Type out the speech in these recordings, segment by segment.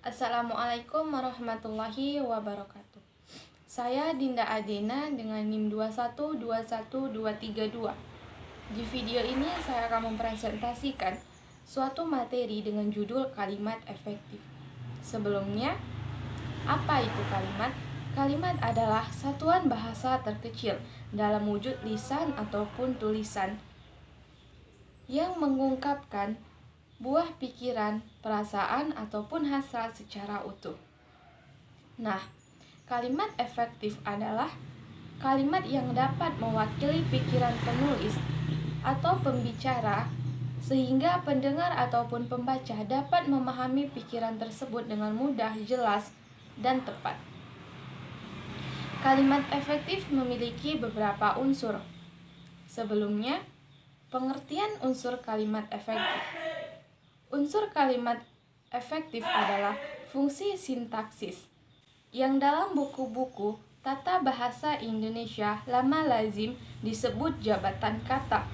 Assalamualaikum warahmatullahi wabarakatuh. Saya Dinda Adena dengan NIM 2121232. Di video ini saya akan mempresentasikan suatu materi dengan judul kalimat efektif. Sebelumnya, apa itu kalimat? Kalimat adalah satuan bahasa terkecil dalam wujud lisan ataupun tulisan yang mengungkapkan buah pikiran, perasaan, ataupun hasrat secara utuh. Nah, kalimat efektif adalah kalimat yang dapat mewakili pikiran penulis atau pembicara sehingga pendengar ataupun pembaca dapat memahami pikiran tersebut dengan mudah, jelas, dan tepat. Kalimat efektif memiliki beberapa unsur. Sebelumnya, pengertian unsur kalimat efektif. Unsur kalimat efektif adalah fungsi sintaksis yang dalam buku-buku tata bahasa Indonesia lama lazim disebut jabatan kata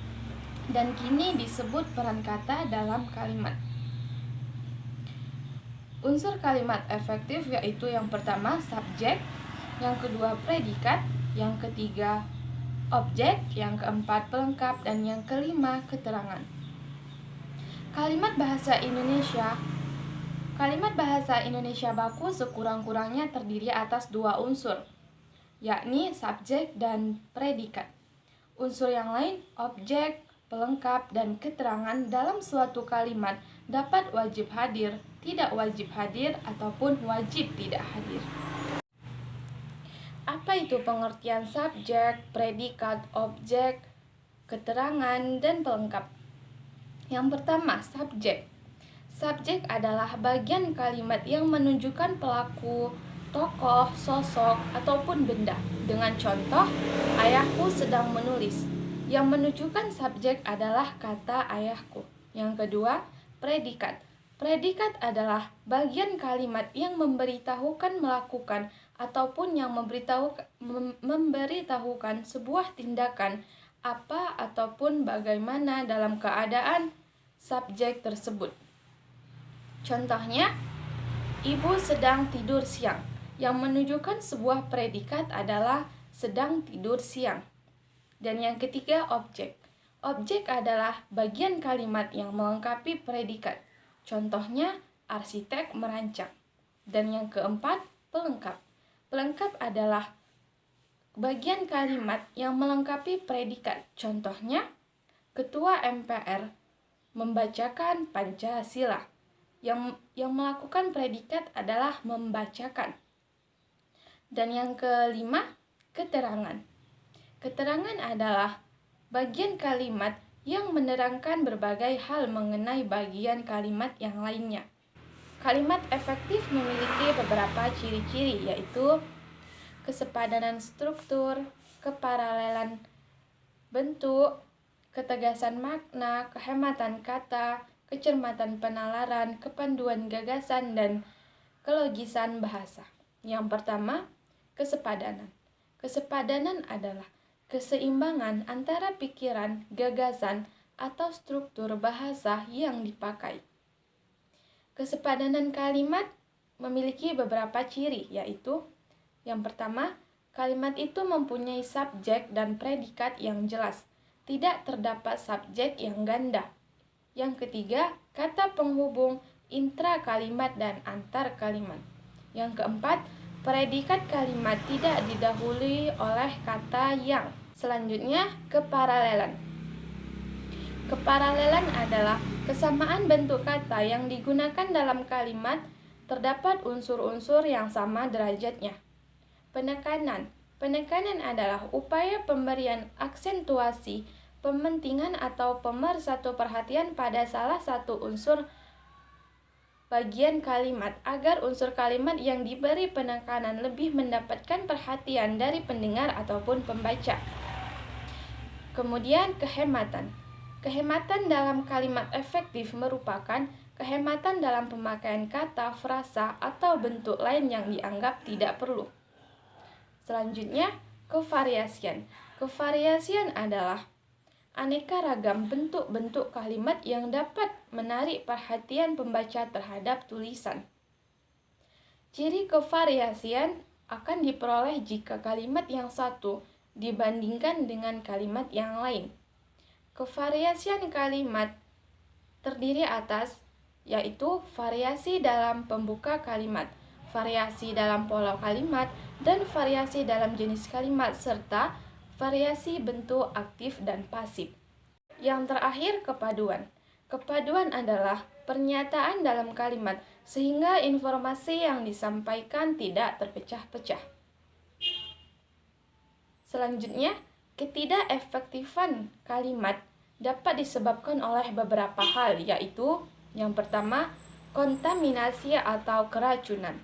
dan kini disebut peran kata dalam kalimat. Unsur kalimat efektif yaitu yang pertama subjek, yang kedua predikat, yang ketiga objek, yang keempat pelengkap, dan yang kelima keterangan. Kalimat bahasa Indonesia baku sekurang-kurangnya terdiri atas dua unsur, yakni subjek dan predikat. Unsur yang lain, objek, pelengkap, dan keterangan dalam suatu kalimat dapat wajib hadir, tidak wajib hadir, ataupun wajib tidak hadir. Apa itu pengertian subjek, predikat, objek, keterangan, dan pelengkap? Yang pertama, subjek. Subjek adalah bagian kalimat yang menunjukkan pelaku, tokoh, sosok, ataupun benda. Dengan contoh, ayahku sedang menulis. Yang menunjukkan subjek adalah kata ayahku. Yang kedua, predikat. Predikat adalah bagian kalimat yang memberitahukan melakukan ataupun yang memberitahukan sebuah tindakan apa ataupun bagaimana dalam keadaan subjek tersebut. Contohnya, ibu sedang tidur siang. Yang menunjukkan sebuah predikat adalah sedang tidur siang. Dan yang ketiga, objek. Objek adalah bagian kalimat yang melengkapi predikat. Contohnya, arsitek merancang. Dan yang keempat, pelengkap. Pelengkap adalah bagian kalimat yang melengkapi predikat. Contohnya, Ketua MPR membacakan Pancasila. Yang melakukan predikat adalah membacakan. Dan yang kelima, keterangan. Keterangan adalah bagian kalimat yang menerangkan berbagai hal mengenai bagian kalimat yang lainnya. Kalimat efektif memiliki beberapa ciri-ciri, yaitu kesepadanan struktur, keparalelan bentuk, ketegasan makna, kehematan kata, kecermatan penalaran, kepanduan gagasan, dan kelogisan bahasa. Yang pertama, kesepadanan. Kesepadanan adalah keseimbangan antara pikiran, gagasan, atau struktur bahasa yang dipakai. Kesepadanan kalimat memiliki beberapa ciri, yaitu yang pertama, kalimat itu mempunyai subjek dan predikat yang jelas. Tidak terdapat subjek yang ganda. Yang ketiga, kata penghubung intra kalimat dan antar kalimat. Yang keempat, predikat kalimat tidak didahului oleh kata yang. Selanjutnya, keparalelan. Keparalelan adalah kesamaan bentuk kata yang digunakan dalam kalimat, terdapat unsur-unsur yang sama derajatnya. Penekanan. Penekanan adalah upaya pemberian aksentuasi, pementingan atau pemersatu perhatian pada salah satu unsur bagian kalimat agar unsur kalimat yang diberi penekanan lebih mendapatkan perhatian dari pendengar ataupun pembaca. Kemudian kehematan. Kehematan dalam kalimat efektif merupakan kehematan dalam pemakaian kata, frasa, atau bentuk lain yang dianggap tidak perlu. Selanjutnya, kevariasian. Kevariasian adalah aneka ragam bentuk-bentuk kalimat yang dapat menarik perhatian pembaca terhadap tulisan. Ciri kevariasian akan diperoleh jika kalimat yang satu dibandingkan dengan kalimat yang lain. Kevariasian kalimat terdiri atas yaitu variasi dalam pembuka kalimat, variasi dalam pola kalimat, dan variasi dalam jenis kalimat, serta variasi bentuk aktif dan pasif. Yang terakhir, kepaduan. Kepaduan adalah pernyataan dalam kalimat sehingga informasi yang disampaikan tidak terpecah-pecah. Selanjutnya, ketidakefektifan kalimat dapat disebabkan oleh beberapa hal, yaitu yang pertama, kontaminasi atau keracunan.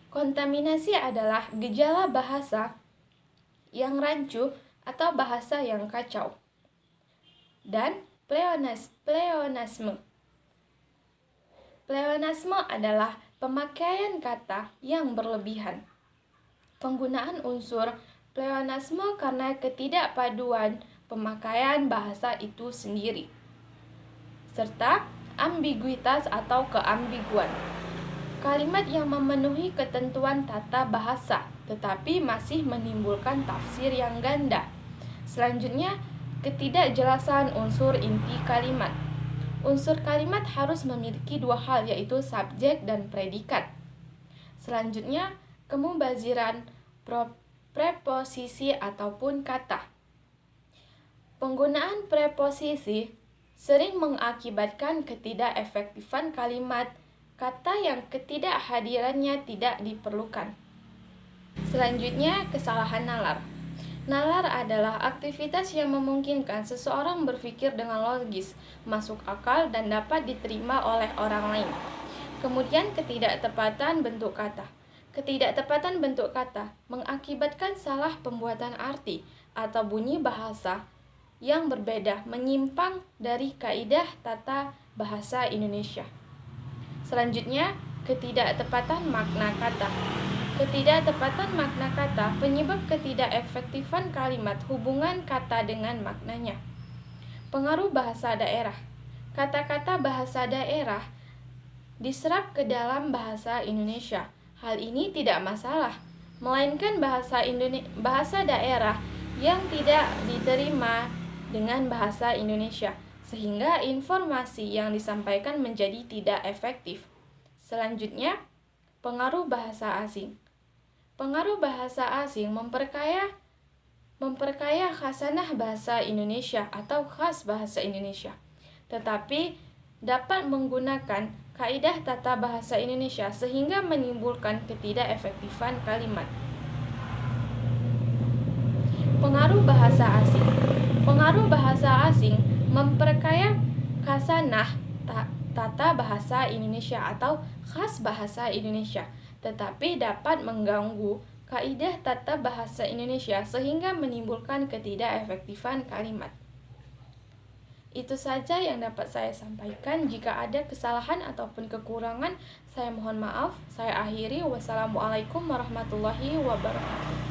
Kontaminasi adalah gejala bahasa yang rancu atau bahasa yang kacau. Dan pleonasme. Pleonasme adalah pemakaian kata yang berlebihan. Penggunaan unsur pleonasme karena ketidakpaduan pemakaian bahasa itu sendiri, serta ambiguitas atau keambiguan. Kalimat yang memenuhi ketentuan tata bahasa tetapi masih menimbulkan tafsir yang ganda. Selanjutnya, ketidakjelasan unsur inti kalimat. Unsur kalimat harus memiliki dua hal, yaitu subjek dan predikat. Selanjutnya, kemubaziran preposisi ataupun kata. Penggunaan preposisi sering mengakibatkan ketidakefektifan kalimat, kata yang ketidakhadirannya tidak diperlukan. Selanjutnya, kesalahan nalar. Nalar adalah aktivitas yang memungkinkan seseorang berpikir dengan logis, masuk akal, dan dapat diterima oleh orang lain. Kemudian, ketidaktepatan bentuk kata. Ketidaktepatan bentuk kata mengakibatkan salah pembuatan arti atau bunyi bahasa yang berbeda, menyimpang dari kaidah tata bahasa Indonesia. Selanjutnya, ketidaktepatan makna kata. Ketidaktepatan makna kata penyebab ketidakefektifan kalimat, hubungan kata dengan maknanya. Pengaruh bahasa daerah. Kata-kata bahasa daerah diserap ke dalam bahasa Indonesia. Hal ini tidak masalah, melainkan bahasa daerah yang tidak diterima dengan bahasa Indonesia, sehingga informasi yang disampaikan menjadi tidak efektif. Selanjutnya, pengaruh bahasa asing. Pengaruh bahasa asing memperkaya khasanah bahasa Indonesia atau khas bahasa Indonesia, tetapi dapat menggunakan kaidah tata bahasa Indonesia sehingga menimbulkan ketidakefektifan kalimat. Pengaruh bahasa asing. Pengaruh bahasa asing memperkaya khasanah tata bahasa Indonesia atau khas bahasa Indonesia, tetapi dapat mengganggu kaidah tata bahasa Indonesia sehingga menimbulkan ketidakefektifan kalimat. Itu saja yang dapat saya sampaikan. Jika ada kesalahan ataupun kekurangan, saya mohon maaf. Saya akhiri. Wassalamualaikum warahmatullahi wabarakatuh.